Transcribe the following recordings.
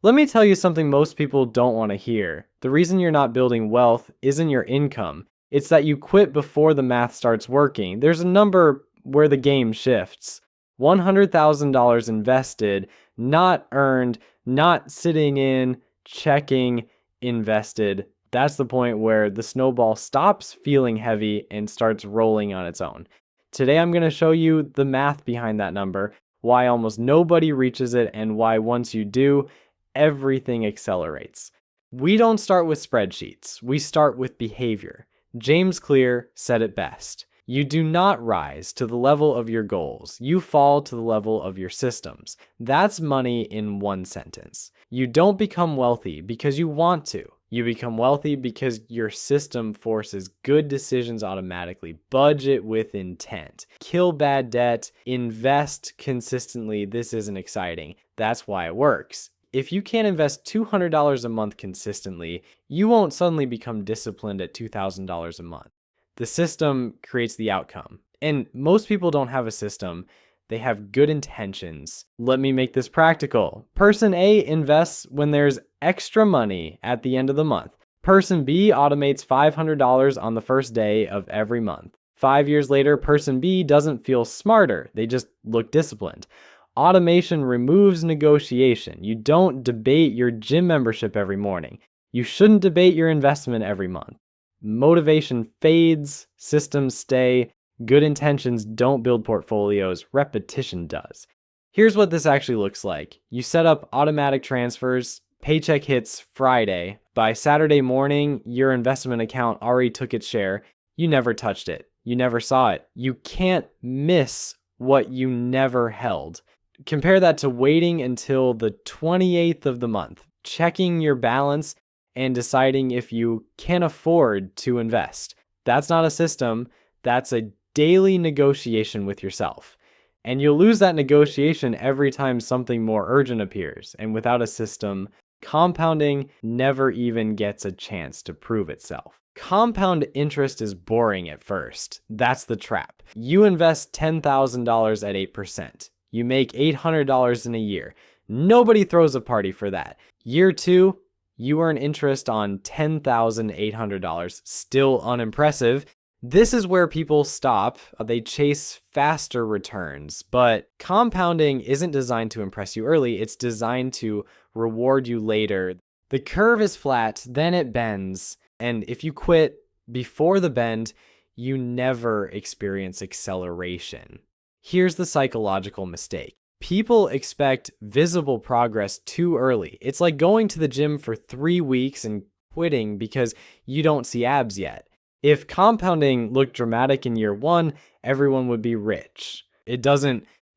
Let me tell you something most people don't want to hear. The reason you're not building wealth isn't your income. It's that you quit before the math starts working. There's a number where the game shifts. $100,000 invested, not earned, not sitting in, checking, invested. That's the point where the snowball stops feeling heavy and starts rolling on its own. Today I'm going to show you the math behind that number, why almost nobody reaches it, and why once you do, everything accelerates. We don't start with spreadsheets, we start with behavior. James Clear said it best. You do not rise to the level of your goals. You fall to the level of your systems. That's money in one sentence. You don't become wealthy because you want to. You become wealthy because your system forces good decisions automatically. Budget with intent. Kill bad debt. Invest consistently. This isn't exciting. That's why it works. If you can't invest $200 a month consistently, you won't suddenly become disciplined at $2,000 a month. The system creates the outcome. And most people don't have a system. They have good intentions. Let me make this practical. Person A invests when there's extra money at the end of the month. Person B automates $500 on the first day of every month. 5 years later, person B doesn't feel smarter. They just look disciplined. Automation removes negotiation. You don't debate your gym membership every morning. You shouldn't debate your investment every month. Motivation fades, systems stay, good intentions don't build portfolios, repetition does. Here's what this actually looks like. You set up automatic transfers, paycheck hits Friday. By Saturday morning, your investment account already took its share. You never touched it. You never saw it. You can't miss what you never held. Compare that to waiting until the 28th of the month, checking your balance and deciding if you can afford to invest. That's not a system. That's a daily negotiation with yourself. And you'll lose that negotiation every time something more urgent appears. And without a system, compounding never even gets a chance to prove itself. Compound interest is boring at first. That's the trap. You invest $10,000 at 8%. You make $800 in a year. Nobody throws a party for that. Year 2, you earn interest on $10,800. Still unimpressive. This is where people stop. They chase faster returns. But compounding isn't designed to impress you early. It's designed to reward you later. The curve is flat, then it bends. And if you quit before the bend, you never experience acceleration. Here's the psychological mistake. People expect visible progress too early. It's like going to the gym for 3 weeks and quitting because you don't see abs yet. If compounding looked dramatic in year 1, everyone would be rich. It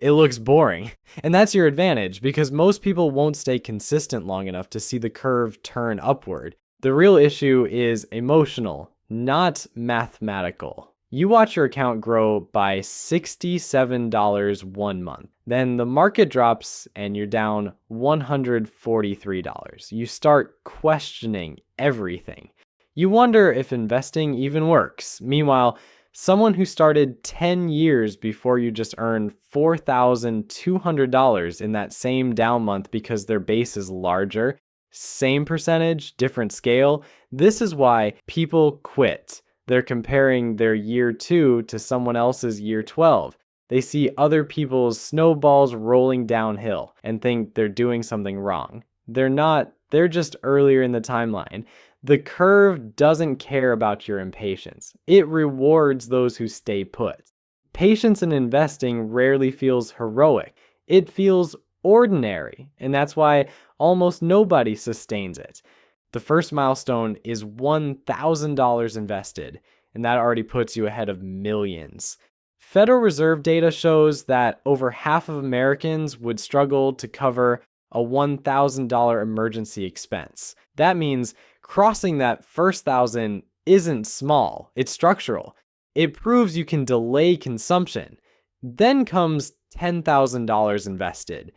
looks boring. And that's your advantage because most people won't stay consistent long enough to see the curve turn upward. The real issue is emotional, not mathematical. You watch your account grow by $67 one month. Then the market drops and you're down $143. You start questioning everything. You wonder if investing even works. Meanwhile, someone who started 10 years before you just earned $4,200 in that same down month because their base is larger, same percentage, different scale. This is why people quit. They're comparing their year 2 to someone else's year 12. They see other people's snowballs rolling downhill and think they're doing something wrong. They're not, they're just earlier in the timeline. The curve doesn't care about your impatience. It rewards those who stay put. Patience in investing rarely feels heroic. It feels ordinary, and that's why almost nobody sustains it. The first milestone is $1,000 invested, and that already puts you ahead of millions. Federal Reserve data shows that over half of Americans would struggle to cover a $1,000 emergency expense. That means crossing that first $1,000 isn't small, it's structural. It proves you can delay consumption. Then comes $10,000 invested.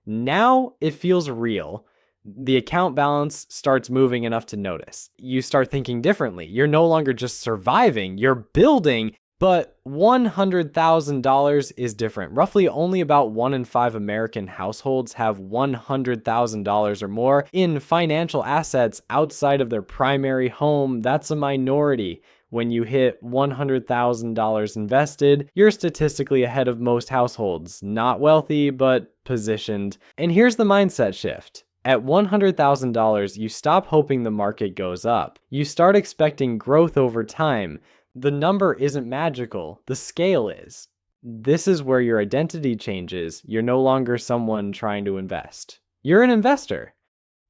Now it feels real. The account balance starts moving enough to notice. You start thinking differently. You're no longer just surviving, you're building But $100,000 is different. Roughly only about 1 in 5 American households have $100,000 or more in financial assets outside of their primary home. That's a minority. When you hit $100,000 invested, you're statistically ahead of most households. Not wealthy, but positioned. And here's the mindset shift. At $100,000, you stop hoping the market goes up. You start expecting growth over time. The number isn't magical, the scale is. This is where your identity changes. You're no longer someone trying to invest. You're an investor.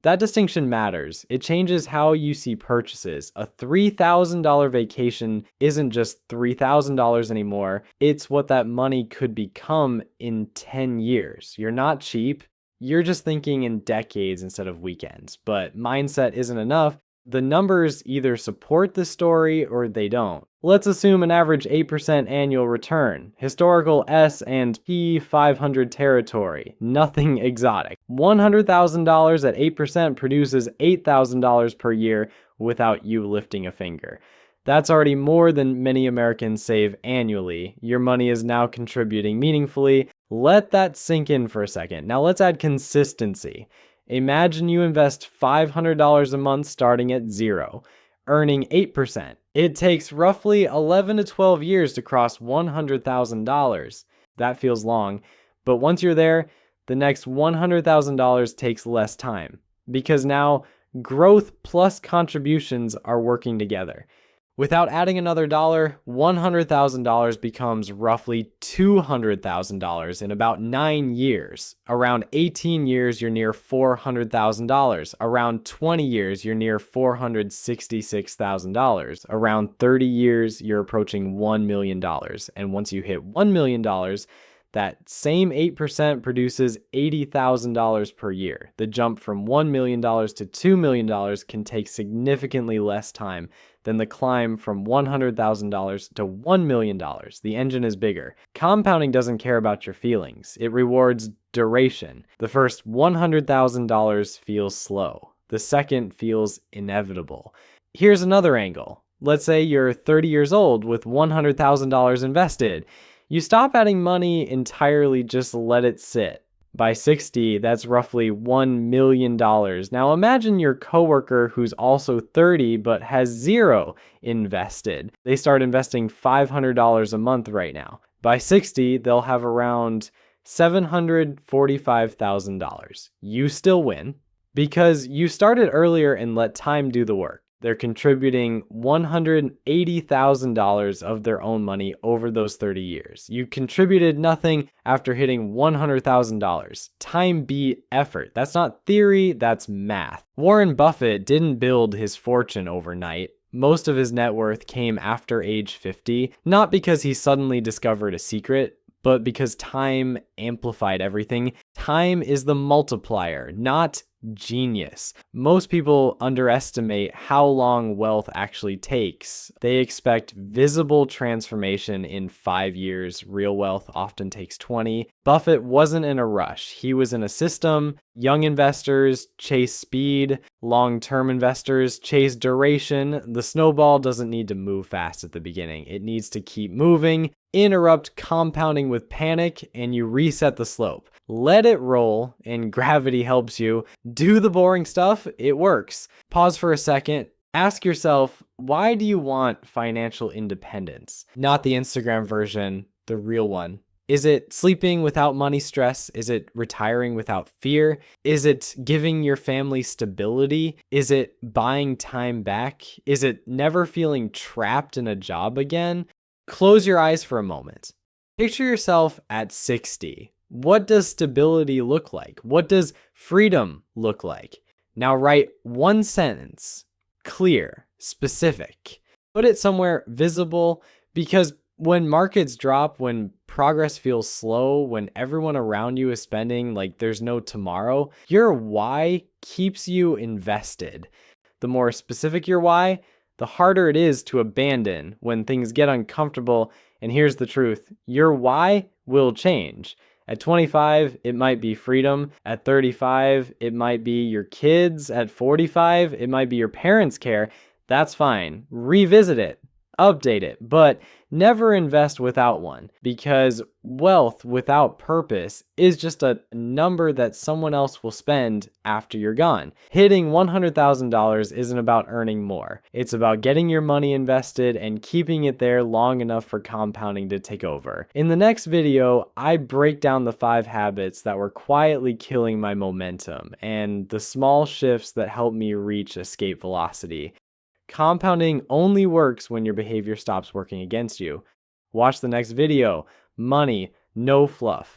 That distinction matters. It changes how you see purchases. A $3,000 vacation isn't just $3,000 anymore. It's what that money could become in 10 years. You're not cheap. You're just thinking in decades instead of weekends. But mindset isn't enough. The numbers either support the story or they don't. Let's assume an average 8% annual return. Historical S&P 500 territory. Nothing exotic. $100,000 at 8% produces $8,000 per year without you lifting a finger. That's already more than many Americans save annually. Your money is now contributing meaningfully. Let that sink in for a second. Now let's add consistency. Imagine you invest $500 a month starting at zero, earning 8%. It takes roughly 11 to 12 years to cross $100,000. That feels long, but once you're there, the next $100,000 takes less time because now growth plus contributions are working together. Without adding another dollar, $100,000 becomes roughly $200,000 in about 9 years. Around 18 years, you're near $400,000. Around 20 years, you're near $466,000. Around 30 years, you're approaching $1 million. And once you hit $1 million, that same 8% produces $80,000 per year. The jump from $1 million to $2 million can take significantly less time than the climb from $100,000 to $1 million. The engine is bigger. Compounding doesn't care about your feelings. It rewards duration. The first $100,000 feels slow. The second feels inevitable. Here's another angle. Let's say you're 30 years old with $100,000 invested. You stop adding money entirely, just let it sit. By 60, that's roughly $1 million. Now imagine your coworker who's also 30 but has zero invested. They start investing $500 a month right now. By 60, they'll have around $745,000. You still win because you started earlier and let time do the work. They're contributing $180,000 of their own money over those 30 years. You contributed nothing after hitting $100,000. Time beat effort. That's not theory, that's math. Warren Buffett didn't build his fortune overnight. Most of his net worth came after age 50, not because he suddenly discovered a secret, but because time amplified everything. Time is the multiplier, not genius. Most people underestimate how long wealth actually takes. They expect visible transformation in 5 years. Real wealth often takes 20. Buffett wasn't in a rush. He was in a system. Young investors chase speed. Long-term investors chase duration. The snowball doesn't need to move fast at the beginning. It needs to keep moving. Interrupt compounding with panic and you reset the slope. Let it roll and gravity helps you. Do the boring stuff, it works. Pause for a second. Ask yourself, why do you want financial independence? Not the Instagram version, the real one. Is it sleeping without money stress? Is it retiring without fear? Is it giving your family stability? Is it buying time back? Is it never feeling trapped in a job again? Close your eyes for a moment. Picture yourself at 60. What does stability look like? What does freedom look like? Now write one sentence, clear, specific. Put it somewhere visible because when markets drop, when progress feels slow, when everyone around you is spending like there's no tomorrow, your why keeps you invested. The more specific your why, the harder it is to abandon when things get uncomfortable. And here's the truth, your why will change. At 25, it might be freedom. At 35, it might be your kids. At 45, it might be your parents' care. That's fine. Revisit it. update it, but never invest without one, because wealth without purpose is just a number that someone else will spend after you're gone. Hitting $100,000 isn't about earning more. It's about getting your money invested and keeping it there long enough for compounding to take over. In the next video, I break down the 5 habits that were quietly killing my momentum and the small shifts that helped me reach escape velocity. Compounding only works when your behavior stops working against you. Watch the next video. Money, no fluff.